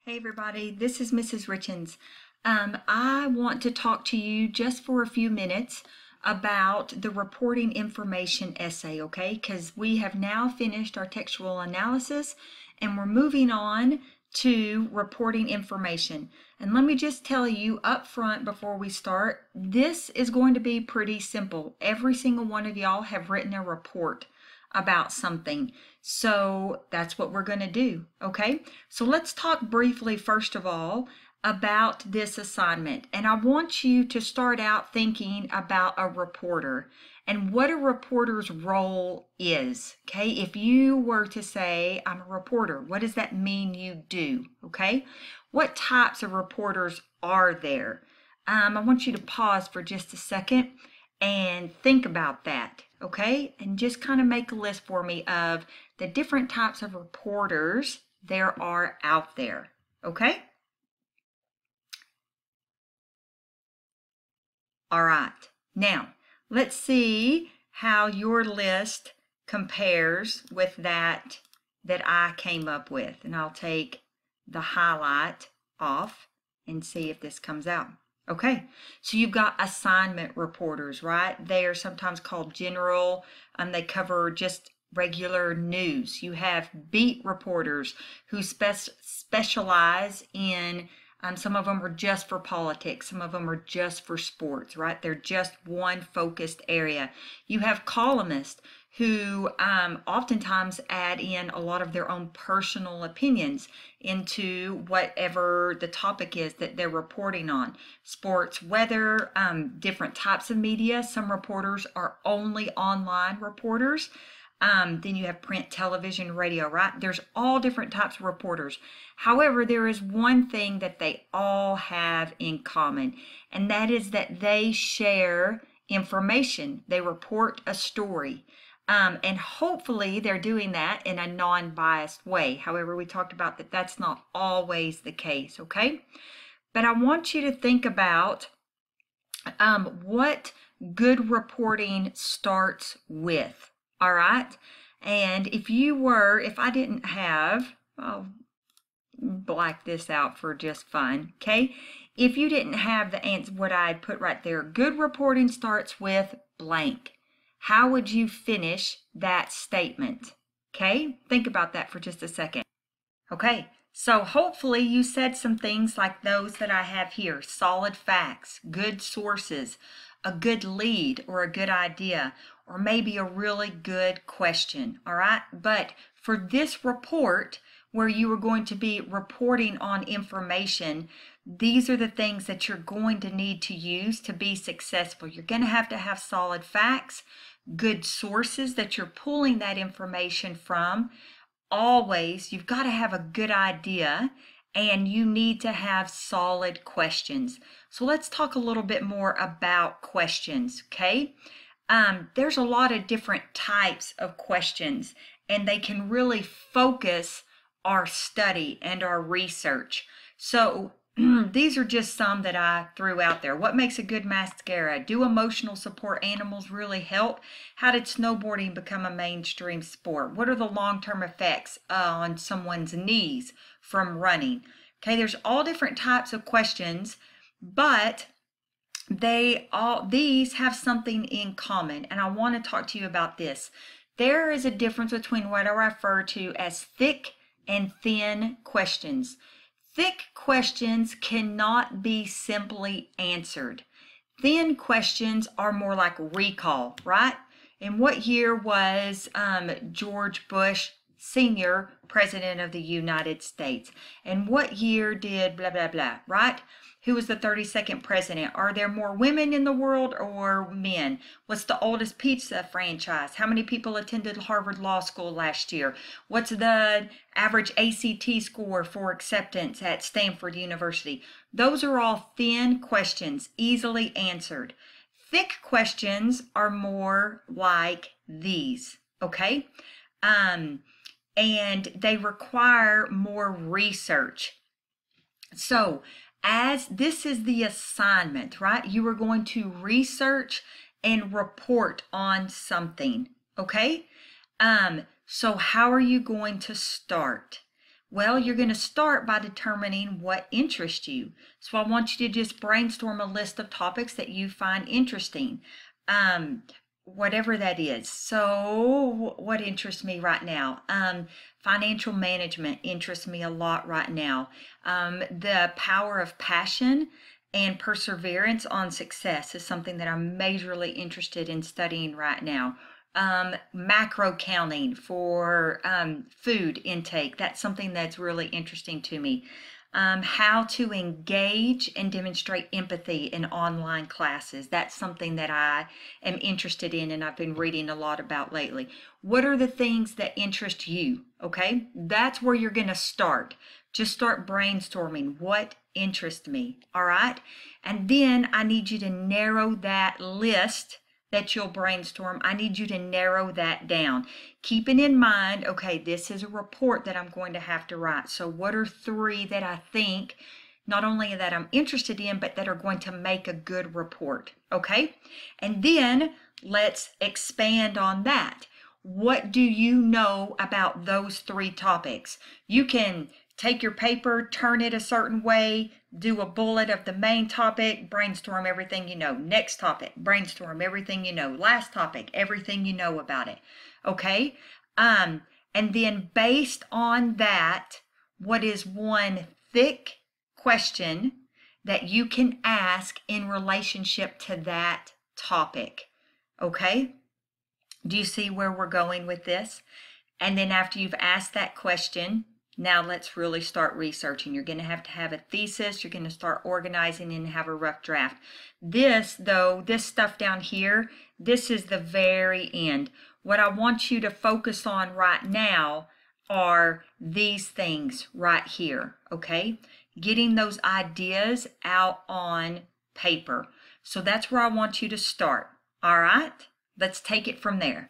Hey everybody, this is Mrs. Richens. I want to talk to you just for a few minutes about the reporting information essay, okay? Because we have now finished our textual analysis and we're moving on to reporting information. And let me just tell you up front before we start, this is going to be pretty simple. Every single one of y'all have written a report about something. So that's what we're going to do, okay? So let's talk briefly, first of all, about this assignment. And I want you to start out thinking about a reporter and what a reporter's role is, okay? If you were to say, I'm a reporter, what does that mean you do, okay? What types of reporters are there? I want you to pause for just a second and think about that, okay? And just kind of make a list for me of the different types of reporters there are out there, okay? All right, now let's see how your list compares with that I came up with. And I'll take the highlight off and see if this comes out. Okay, so you've got assignment reporters, right? They are sometimes called general, they cover just regular news. You have beat reporters who specialize in, some of them are just for politics, some of them are just for sports, right? They're just one focused area. You have columnists who oftentimes add in a lot of their own personal opinions into whatever the topic is that they're reporting on. Sports, weather, different types of media. Some reporters are only online reporters. Then you have print, television, radio, right? There's all different types of reporters. However, there is one thing that they all have in common, and that is that they share information. They report a story. And hopefully they're doing that in a non-biased way. However, we talked about that that's not always the case, okay? But I want you to think about what good reporting starts with, all right? And if I didn't have, I'll black this out for just fun, okay? If you didn't have the answer, what I put right there, good reporting starts with blank. How would you finish that statement? Okay, think about that for just a second. Okay, so hopefully you said some things like those that I have here: solid facts, good sources, a good lead or a good idea, or maybe a really good question, all right? But for this report, where you are going to be reporting on information, these are the things that you're going to need to use to be successful. You're going to have solid facts, good sources that you're pulling that information from. Always, you've got to have a good idea, and you need to have solid questions. So let's talk a little bit more about questions, okay? There's a lot of different types of questions, and they can really focus our study and our research. So these are just some that I threw out there. What makes a good mascara? Do emotional support animals really help? How did snowboarding become a mainstream sport? What are the long-term effects on someone's knees from running? Okay, there's all different types of questions, but these have something in common, and I want to talk to you about this. There is a difference between what I refer to as thick and thin questions. Thick questions cannot be simply answered. Thin questions are more like recall, right? And what year was George Bush Sr. President of the United States? And what year did blah, blah, blah, right? Who was the 32nd president? Are there more women in the world or men? What's the oldest pizza franchise? How many people attended Harvard Law School last year? What's the average ACT score for acceptance at Stanford University? Those are all thin questions, easily answered. Thick questions are more like these, okay? And they require more research. So, as this is the assignment, right? You are going to research and report on something, okay? So how are you going to start? Well, you're going to start by determining what interests you. So I want you to just brainstorm a list of topics that you find interesting, whatever that is. So what interests me right now? Financial management interests me a lot right now. The power of passion and perseverance on success is something that I'm majorly interested in studying right now. Macro counting for food intake, that's something that's really interesting to me. How to engage and demonstrate empathy in online classes, that's something that I am interested in and I've been reading a lot about lately. What are the things that interest you? Okay, that's where you're going to start. Just start brainstorming what interests me. All right, and then I need you to narrow that list that you'll brainstorm. I need you to narrow that down, keeping in mind, okay, this is a report that I'm going to have to write. So what are 3 that I think not only that I'm interested in, but that are going to make a good report? Okay, and then let's expand on that. What do you know about those 3 topics? You can take your paper, turn it a certain way, do a bullet of the main topic, brainstorm everything you know. Next topic, brainstorm everything you know. Last topic, everything you know about it. Okay? And then based on that, what is one thick question that you can ask in relationship to that topic? Okay? Do you see where we're going with this? And then after you've asked that question, now let's really start researching. You're going to have a thesis. You're going to start organizing and have a rough draft. This, though, this stuff down here, this is the very end. What I want you to focus on right now are these things right here, okay? Getting those ideas out on paper. So that's where I want you to start, all right? Let's take it from there.